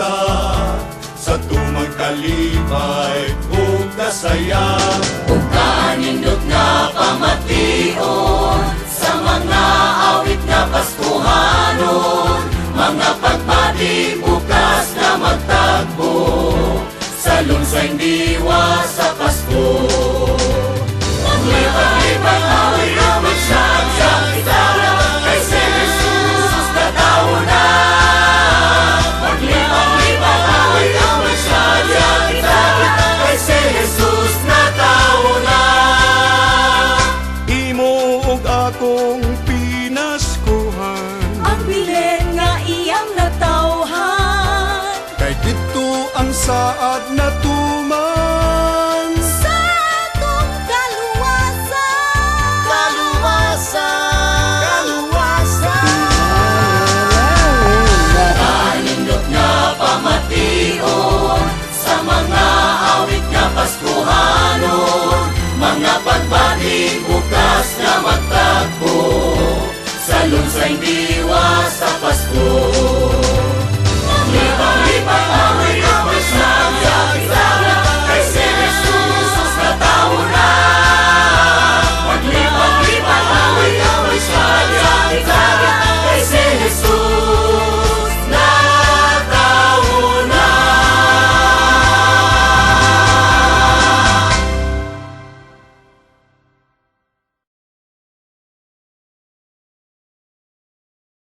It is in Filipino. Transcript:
ta sa tumang kalipay ug kasaya. Ug kaanindot nga pamation sa mga awit nga Paskuhanon, mga pagbati bukas na magtagbo sa lunsay diwa sa Pasko. Maglibag-libag awit ang magsagsak kita kay si Jesus na tao na. Maglibag-libag awit ang magsagsak kita kay si Jesus na tao na. Imo ug akong pinaskuhan, Ang bilen nga iyang natawhan, kay dito ang saad na